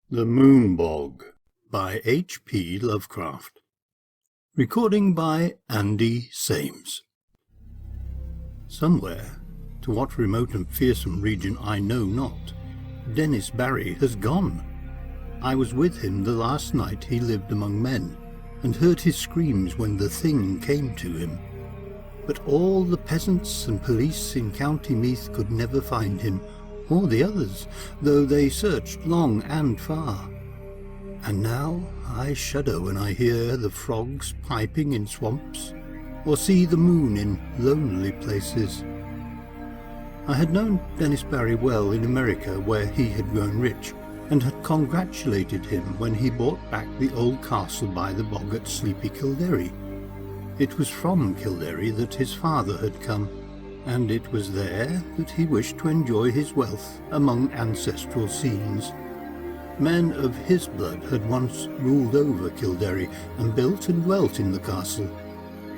The Moon-Bog by H.P. Lovecraft. Recording by Andy Sames. Somewhere, to what remote and fearsome region I know not, Dennis Barry has gone. I was with him the last night he lived among men, and heard his screams when the thing came to him. But all the peasants and police in County Meath could never find him, or the others, though they searched long and far. And now I shudder when I hear the frogs piping in swamps, or see the moon in lonely places. I had known Dennis Barry well in America, where he had grown rich, and had congratulated him when he bought back the old castle by the bog at Sleepy Kildare. It was from Kildare that his father had come, and it was there that he wished to enjoy his wealth among ancestral scenes. Men of his blood had once ruled over Kildare and built and dwelt in the castle,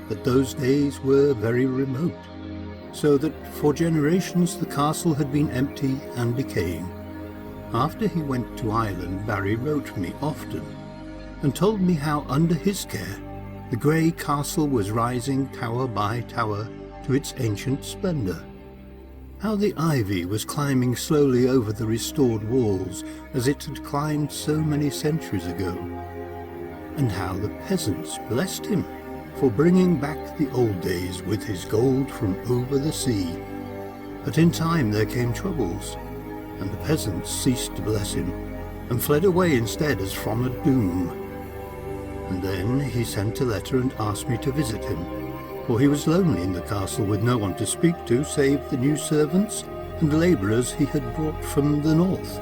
but those days were very remote, so that for generations the castle had been empty and decaying. After he went to Ireland, Barry wrote me often, and told me how under his care the grey castle was rising tower by tower to its ancient splendour, how the ivy was climbing slowly over the restored walls as it had climbed so many centuries ago, and how the peasants blessed him for bringing back the old days with his gold from over the sea. But in time there came troubles, and the peasants ceased to bless him, and fled away instead as from a doom. And then he sent a letter and asked me to visit him, for he was lonely in the castle with no one to speak to save the new servants and labourers he had brought from the north.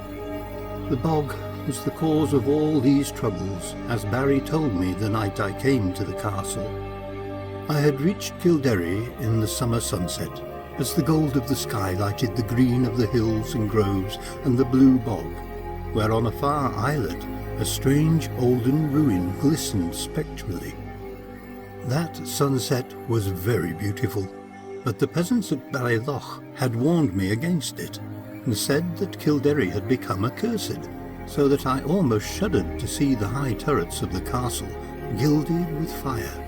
The bog was the cause of all these troubles, as Barry told me the night I came to the castle. I had reached Kildare in the summer sunset, as the gold of the sky lighted the green of the hills and groves and the blue bog, where on a far islet a strange olden ruin glistened spectrally. That sunset was very beautiful, but the peasants at Ballylough had warned me against it, and said that Kildare had become accursed, so that I almost shuddered to see the high turrets of the castle gilded with fire.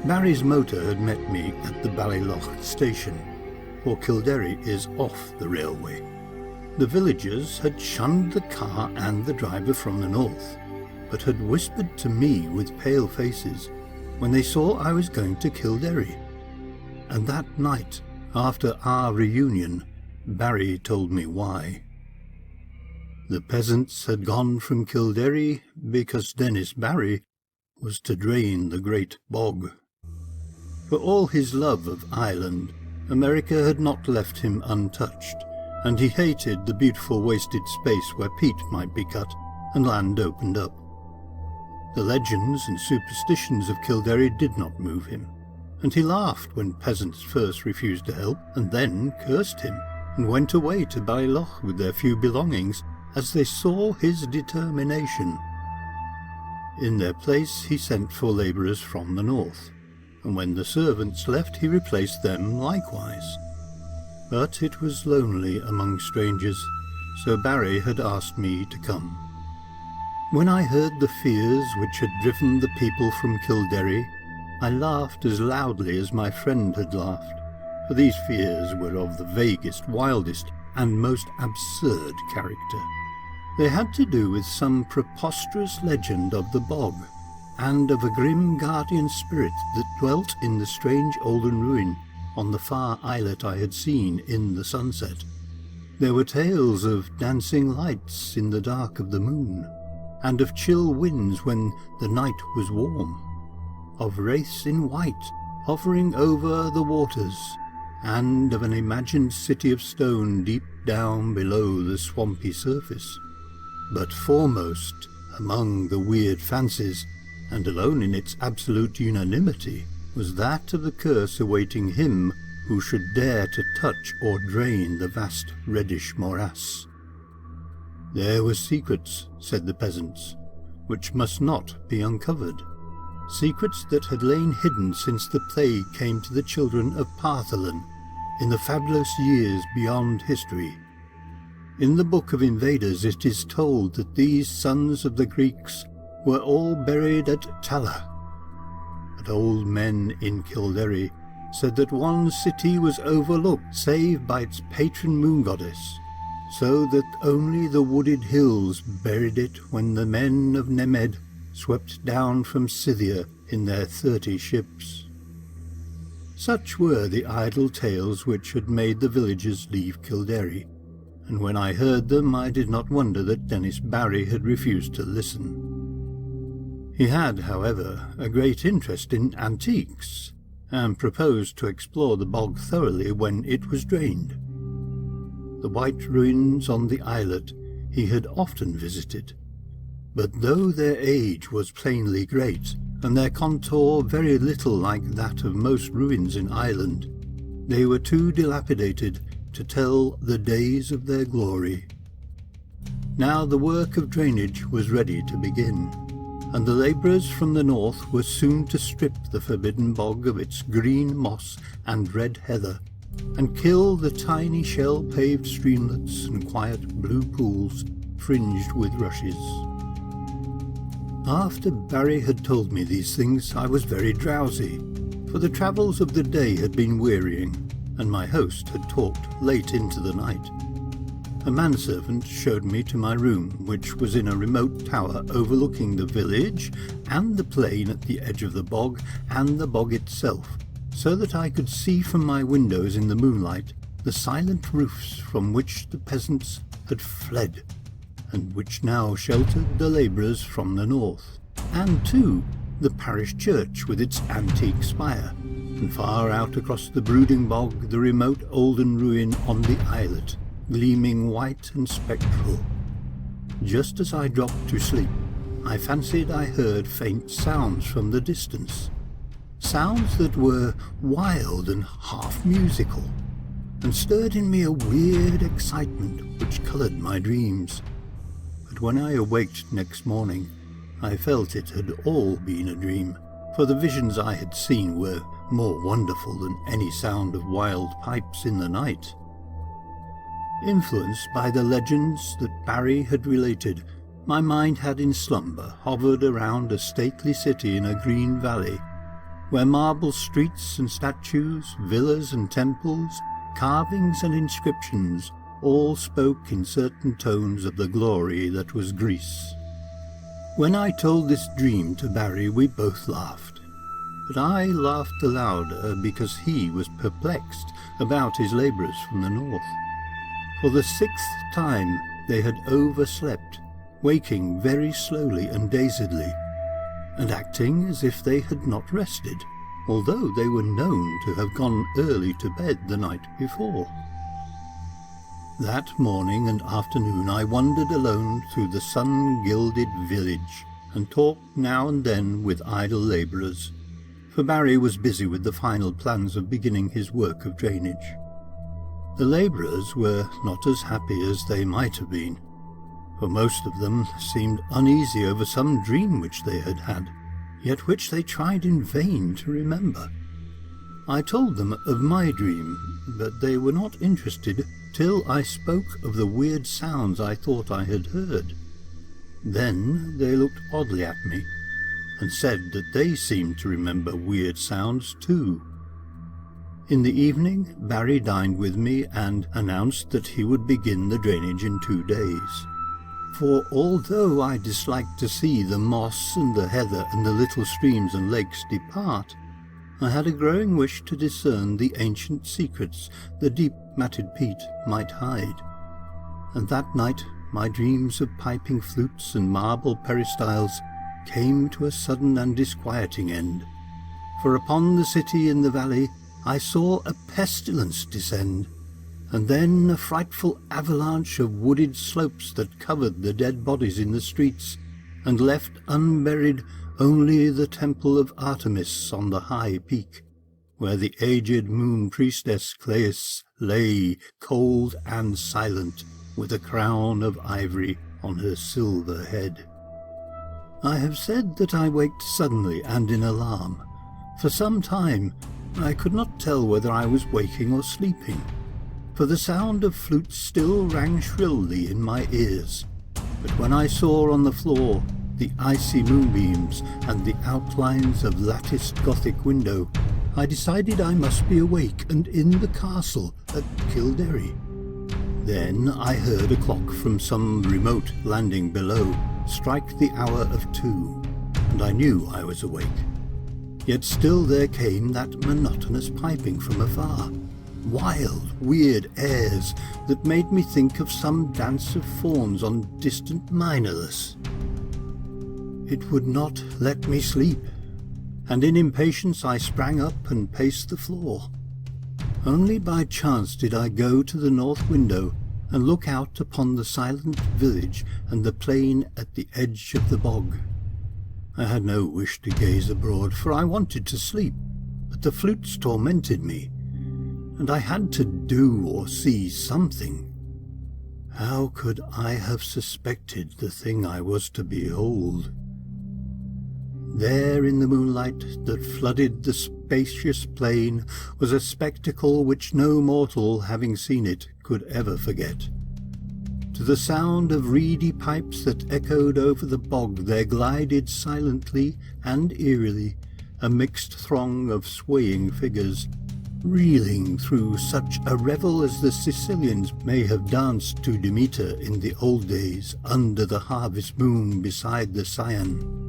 Barry's motor had met me at the Ballylough station, for Kildare is off the railway. The villagers had shunned the car and the driver from the north, but had whispered to me with pale faces when they saw I was going to Kildare. And that night, after our reunion, Barry told me why. The peasants had gone from Kildare because Dennis Barry was to drain the great bog. For all his love of Ireland, America had not left him untouched, and he hated the beautiful wasted space where peat might be cut and land opened up. The legends and superstitions of Kildare did not move him, and he laughed when peasants first refused to help and then cursed him, and went away to Ballylough with their few belongings as they saw his determination. In their place he sent for labourers from the north, and when the servants left he replaced them likewise. But it was lonely among strangers, so Barry had asked me to come. When I heard the fears which had driven the people from Kildare, I laughed as loudly as my friend had laughed, for these fears were of the vaguest, wildest, and most absurd character. They had to do with some preposterous legend of the bog, and of a grim guardian spirit that dwelt in the strange olden ruin on the far islet I had seen in the sunset. There were tales of dancing lights in the dark of the moon, and of chill winds when the night was warm, of wraiths in white hovering over the waters, and of an imagined city of stone deep down below the swampy surface. But foremost among the weird fancies, and alone in its absolute unanimity, was that of the curse awaiting him who should dare to touch or drain the vast reddish morass. There were secrets, said the peasants, which must not be uncovered, secrets that had lain hidden since the plague came to the children of Partholon in the fabulous years beyond history. In the Book of Invaders it is told that these sons of the Greeks were all buried at Tala. But old men in Kildare said that one city was overlooked save by its patron moon goddess, so that only the wooded hills buried it when the men of Nemed swept down from Scythia in their 30 ships. Such were the idle tales which had made the villagers leave Kildare, and when I heard them I did not wonder that Dennis Barry had refused to listen. He had, however, a great interest in antiques, and proposed to explore the bog thoroughly when it was drained. The white ruins on the islet he had often visited, but though their age was plainly great, and their contour very little like that of most ruins in Ireland, they were too dilapidated to tell the days of their glory. Now the work of drainage was ready to begin, and the labourers from the north were soon to strip the forbidden bog of its green moss and red heather, and kill the tiny shell-paved streamlets and quiet blue pools fringed with rushes. After Barry had told me these things, I was very drowsy, for the travels of the day had been wearying, and my host had talked late into the night. A manservant showed me to my room, which was in a remote tower overlooking the village and the plain at the edge of the bog and the bog itself, so that I could see from my windows in the moonlight the silent roofs from which the peasants had fled, and which now sheltered the labourers from the north, and, too, the parish church with its antique spire, and far out across the brooding bog the remote olden ruin on the islet, gleaming white and spectral. Just as I dropped to sleep, I fancied I heard faint sounds from the distance, sounds that were wild and half musical, and stirred in me a weird excitement which coloured my dreams. But when I awaked next morning, I felt it had all been a dream, for the visions I had seen were more wonderful than any sound of wild pipes in the night. Influenced by the legends that Barry had related, my mind had in slumber hovered around a stately city in a green valley, where marble streets and statues, villas and temples, carvings and inscriptions all spoke in certain tones of the glory that was Greece. When I told this dream to Barry, we both laughed, but I laughed the louder because he was perplexed about his labourers from the north. For the 6th time they had overslept, waking very slowly and dazedly, and acting as if they had not rested, although they were known to have gone early to bed the night before. That morning and afternoon I wandered alone through the sun-gilded village, and talked now and then with idle labourers, for Barry was busy with the final plans of beginning his work of drainage. The labourers were not as happy as they might have been, for most of them seemed uneasy over some dream which they had had, yet which they tried in vain to remember. I told them of my dream, but they were not interested till I spoke of the weird sounds I thought I had heard. Then they looked oddly at me, and said that they seemed to remember weird sounds too. In the evening, Barry dined with me and announced that he would begin the drainage in 2 days. For although I disliked to see the moss and the heather and the little streams and lakes depart, I had a growing wish to discern the ancient secrets the deep matted peat might hide. And that night my dreams of piping flutes and marble peristyles came to a sudden and disquieting end, for upon the city in the valley I saw a pestilence descend, and then a frightful avalanche of wooded slopes that covered the dead bodies in the streets, and left unburied only the temple of Artemis on the high peak, where the aged moon priestess Clais lay cold and silent, with a crown of ivory on her silver head. I have said that I waked suddenly and in alarm. For some time I could not tell whether I was waking or sleeping. for the sound of flutes still rang shrilly in my ears. But when I saw on the floor the icy moonbeams and the outlines of latticed Gothic window, I decided I must be awake and in the castle at Kildare. Then I heard a clock from some remote landing below strike the hour of 2, and I knew I was awake. Yet still there came that monotonous piping from afar, wild, weird airs that made me think of some dance of fauns on distant Minorless. It would not let me sleep, and in impatience I sprang up and paced the floor. Only by chance did I go to the north window and look out upon the silent village and the plain at the edge of the bog. I had no wish to gaze abroad, for I wanted to sleep, but the flutes tormented me, and I had to do or see something. How could I have suspected the thing I was to behold? There in the moonlight that flooded the spacious plain was a spectacle which no mortal, having seen it, could ever forget. To the sound of reedy pipes that echoed over the bog there glided silently and eerily a mixed throng of swaying figures, reeling through such a revel as the Sicilians may have danced to Demeter in the old days under the harvest moon beside the Cyane.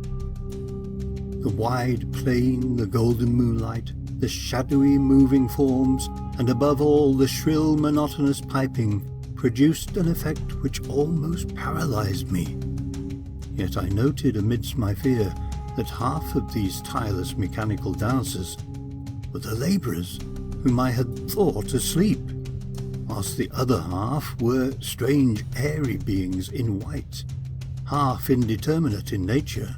The wide plain, the golden moonlight, the shadowy moving forms, and above all the shrill monotonous piping produced an effect which almost paralyzed me. Yet I noted amidst my fear that half of these tireless mechanical dancers were the labourers whom I had thought asleep, whilst the other half were strange airy beings in white, half indeterminate in nature,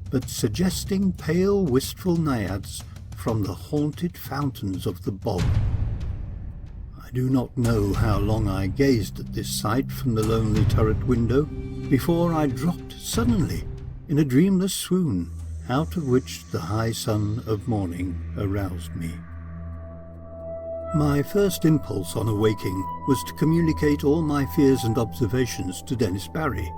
but suggesting pale wistful naiads from the haunted fountains of the bog. I do not know how long I gazed at this sight from the lonely turret window before I dropped suddenly in a dreamless swoon, out of which the high sun of morning aroused me. My first impulse on awaking was to communicate all my fears and observations to Dennis Barry,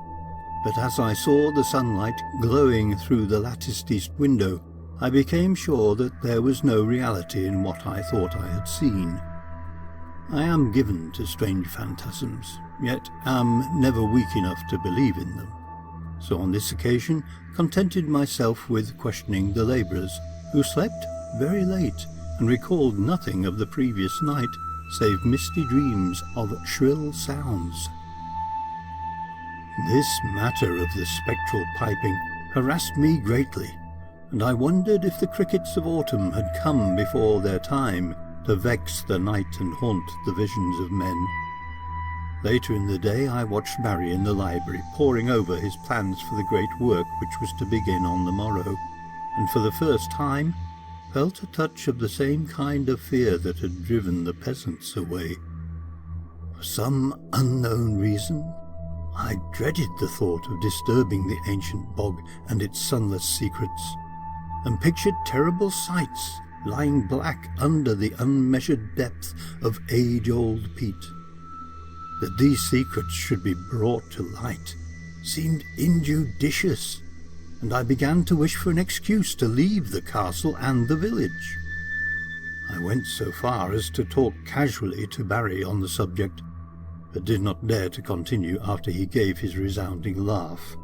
but as I saw the sunlight glowing through the latticed east window, I became sure that there was no reality in what I thought I had seen. I am given to strange phantasms, yet am never weak enough to believe in them, so on this occasion contented myself with questioning the labourers, who slept very late and recalled nothing of the previous night save misty dreams of shrill sounds. This matter of the spectral piping harassed me greatly, and I wondered if the crickets of autumn had come before their time to vex the night and haunt the visions of men. Later in the day I watched Barry in the library poring over his plans for the great work which was to begin on the morrow, and for the first time felt a touch of the same kind of fear that had driven the peasants away. For some unknown reason, I dreaded the thought of disturbing the ancient bog and its sunless secrets, and pictured terrible sights lying black under the unmeasured depth of age-old peat. That these secrets should be brought to light seemed injudicious, and I began to wish for an excuse to leave the castle and the village. I went so far as to talk casually to Barry on the subject, but did not dare to continue after he gave his resounding laugh.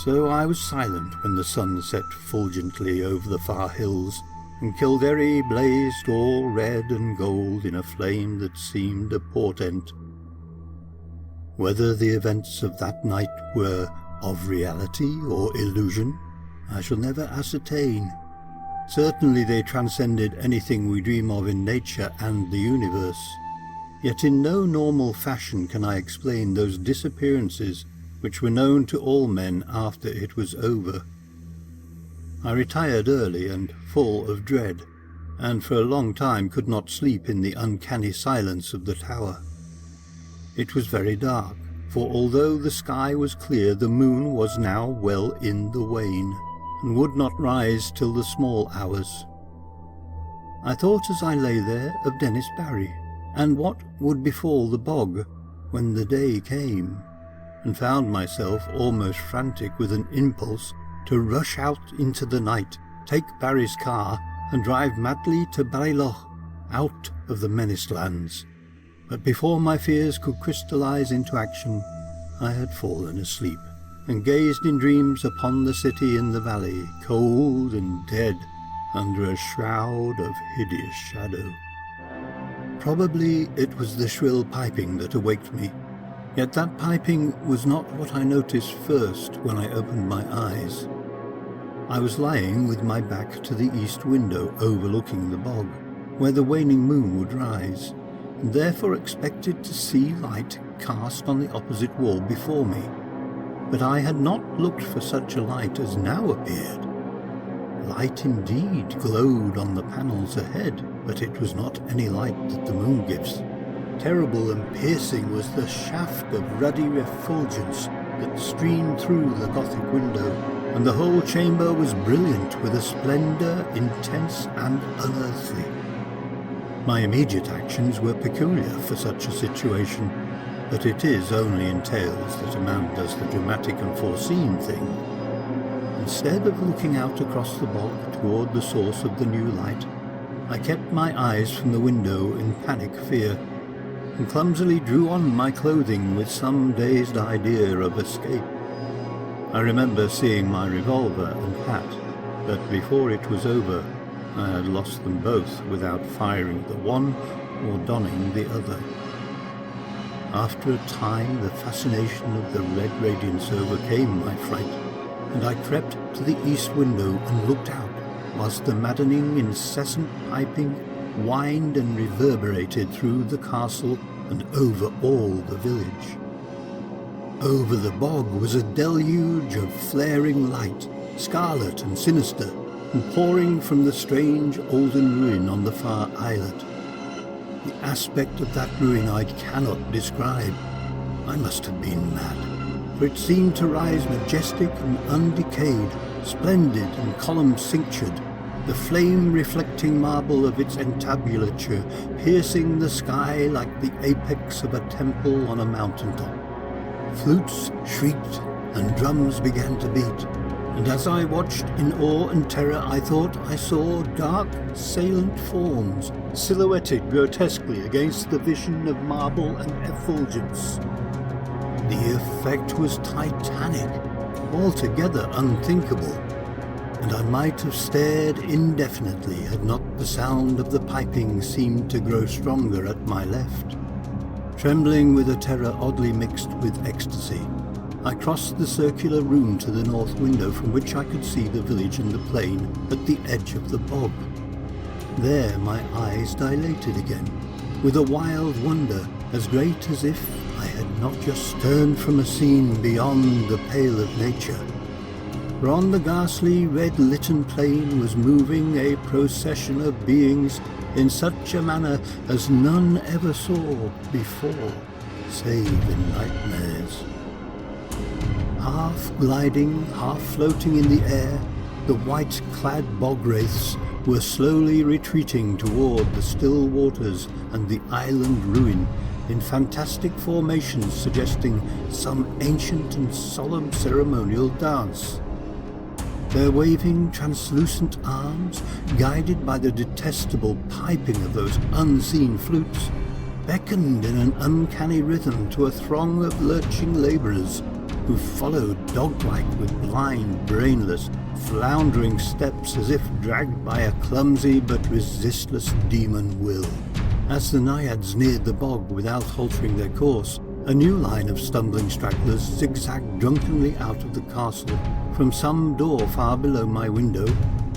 So I was silent when the sun set fulgently over the far hills, and Kildare blazed all red and gold in a flame that seemed a portent. Whether the events of that night were of reality or illusion, I shall never ascertain. Certainly they transcended anything we dream of in nature and the universe. Yet in no normal fashion can I explain those disappearances which were known to all men after it was over. I retired early and full of dread, and for a long time could not sleep in the uncanny silence of the tower. It was very dark, for although the sky was clear, the moon was now well in the wane, and would not rise till the small hours. I thought as I lay there of Dennis Barry, and what would befall the bog when the day came, and found myself almost frantic with an impulse to rush out into the night, take Barry's car, and drive madly to Ballylough, out of the menaced lands. But before my fears could crystallize into action, I had fallen asleep, and gazed in dreams upon the city in the valley, cold and dead, under a shroud of hideous shadow. Probably it was the shrill piping that awaked me, yet that piping was not what I noticed first when I opened my eyes. I was lying with my back to the east window overlooking the bog, where the waning moon would rise, and therefore expected to see light cast on the opposite wall before me. But I had not looked for such a light as now appeared. Light indeed glowed on the panels ahead, but it was not any light that the moon gives. Terrible and piercing was the shaft of ruddy refulgence that streamed through the Gothic window, and the whole chamber was brilliant with a splendour intense and unearthly. My immediate actions were peculiar for such a situation, but it is only in tales that a man does the dramatic and foreseen thing. Instead of looking out across the bog toward the source of the new light, I kept my eyes from the window in panic fear, and clumsily drew on my clothing with some dazed idea of escape. I remember seeing my revolver and hat, but before it was over, I had lost them both without firing the one or donning the other. After a time, the fascination of the red radiance overcame my fright, and I crept to the east window and looked out, whilst the maddening, incessant piping whined and reverberated through the castle and over all the village. Over the bog was a deluge of flaring light, scarlet and sinister, and pouring from the strange olden ruin on the far islet. The aspect of that ruin I cannot describe. I must have been mad, for it seemed to rise majestic and undecayed, splendid and column-cinctured, the flame-reflecting marble of its entablature piercing the sky like the apex of a temple on a mountain-top. Flutes shrieked and drums began to beat, and as I watched in awe and terror, I thought I saw dark, salient forms silhouetted grotesquely against the vision of marble and effulgence. The effect was titanic, altogether unthinkable, and I might have stared indefinitely had not the sound of the piping seemed to grow stronger at my left. Trembling with a terror oddly mixed with ecstasy, I crossed the circular room to the north window from which I could see the village and the plain at the edge of the bog. There my eyes dilated again, with a wild wonder as great as if I had not just turned from a scene beyond the pale of nature. For on the ghastly red-litten plain was moving a procession of beings in such a manner as none ever saw before, save in nightmares. Half gliding, half floating in the air, the white-clad bog-wraiths were slowly retreating toward the still waters and the island ruin in fantastic formations suggesting some ancient and solemn ceremonial dance. Their waving, translucent arms, guided by the detestable piping of those unseen flutes, beckoned in an uncanny rhythm to a throng of lurching labourers who followed dog-like with blind, brainless, floundering steps as if dragged by a clumsy but resistless demon will. As the naiads neared the bog without halting their course, a new line of stumbling stragglers zigzagged drunkenly out of the castle from some door far below my window,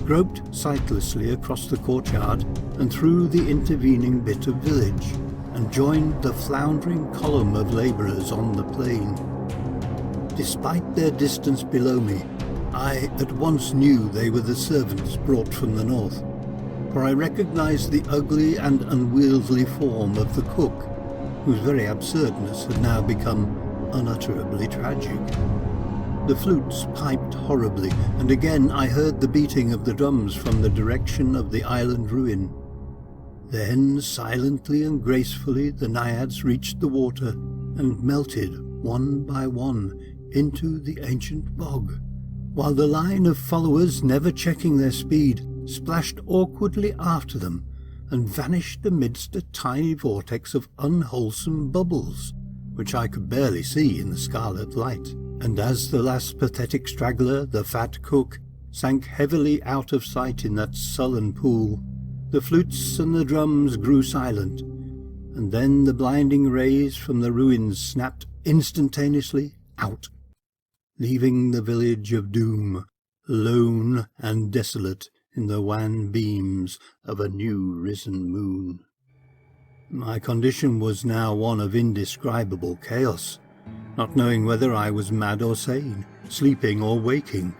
groped sightlessly across the courtyard and through the intervening bit of village, and joined the floundering column of labourers on the plain. Despite their distance below me, I at once knew they were the servants brought from the north, for I recognized the ugly and unwieldy form of the cook, whose very absurdness had now become unutterably tragic. The flutes piped horribly, and again I heard the beating of the drums from the direction of the island ruin. Then, silently and gracefully, the naiads reached the water and melted, one by one, into the ancient bog, while the line of followers, never checking their speed, splashed awkwardly after them and vanished amidst a tiny vortex of unwholesome bubbles, which I could barely see in the scarlet light. And as the last pathetic straggler, the fat cook, sank heavily out of sight in that sullen pool, the flutes and the drums grew silent, and then the blinding rays from the ruins snapped instantaneously out, leaving the village of doom lone and desolate in the wan beams of a new risen moon. My condition was now one of indescribable chaos, not knowing whether I was mad or sane, sleeping or waking.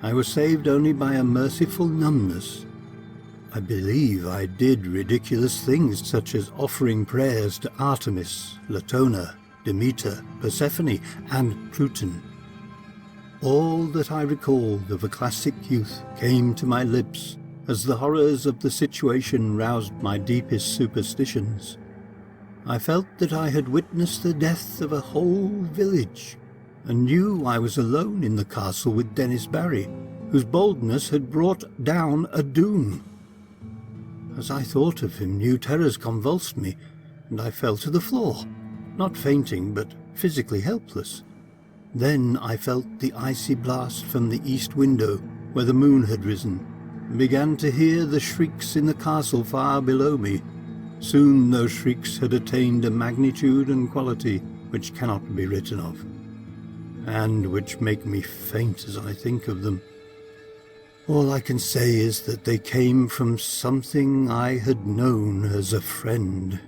I was saved only by a merciful numbness. I believe I did ridiculous things, such as offering prayers to Artemis, Latona, Demeter, Persephone, and Pluton. All that I recalled of a classic youth came to my lips as the horrors of the situation roused my deepest superstitions. I felt that I had witnessed the death of a whole village, and knew I was alone in the castle with Dennis Barry, whose boldness had brought down a doom. As I thought of him, new terrors convulsed me, and I fell to the floor, not fainting, but physically helpless. Then I felt the icy blast from the east window, where the moon had risen, and began to hear the shrieks in the castle far below me. Soon those shrieks had attained a magnitude and quality which cannot be written of, and which make me faint as I think of them. All I can say is that they came from something I had known as a friend.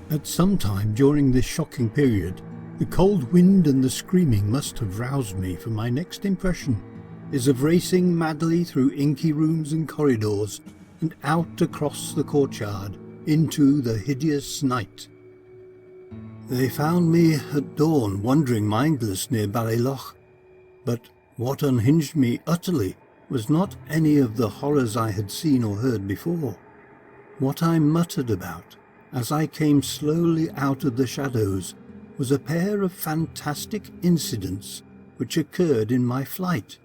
At some time during this shocking period, the cold wind and the screaming must have roused me, for my next impression is of racing madly through inky rooms and corridors, and out across the courtyard into the hideous night. They found me at dawn wandering mindless near Ballyloch, but what unhinged me utterly was not any of the horrors I had seen or heard before. What I muttered about, as I came slowly out of the shadows, was a pair of fantastic incidents which occurred in my flight.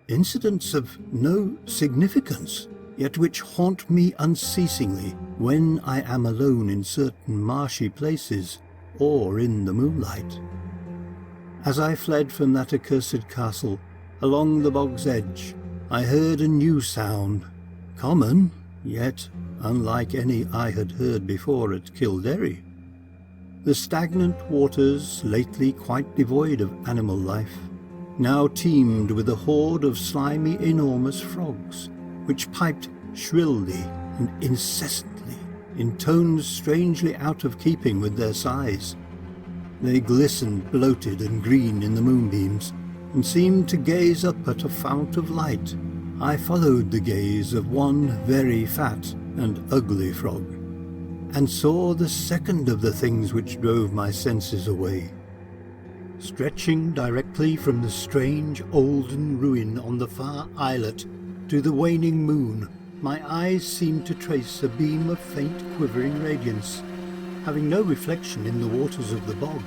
Incidents of no significance, yet which haunt me unceasingly when I am alone in certain marshy places or in the moonlight. As I fled from that accursed castle, along the bog's edge, I heard a new sound, common, yet unlike any I had heard before at Kildare. The stagnant waters, lately quite devoid of animal life, now teemed with a horde of slimy, enormous frogs, which piped shrilly and incessantly, in tones strangely out of keeping with their size. They glistened bloated and green in the moonbeams, and seemed to gaze up at a fount of light. I followed the gaze of one very fat and ugly frog, and saw the second of the things which drove my senses away. Stretching directly from the strange olden ruin on the far islet to the waning moon, my eyes seemed to trace a beam of faint quivering radiance, having no reflection in the waters of the bog.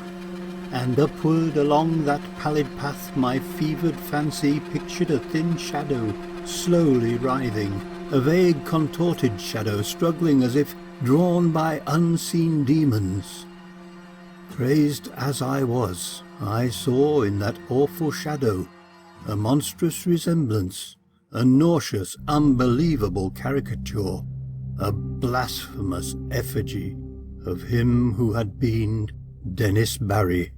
And upward along that pallid path my fevered fancy pictured a thin shadow slowly writhing, a vague contorted shadow struggling as if drawn by unseen demons. Crazed as I was, I saw in that awful shadow a monstrous resemblance, a nauseous, unbelievable caricature, a blasphemous effigy of him who had been Dennis Barry.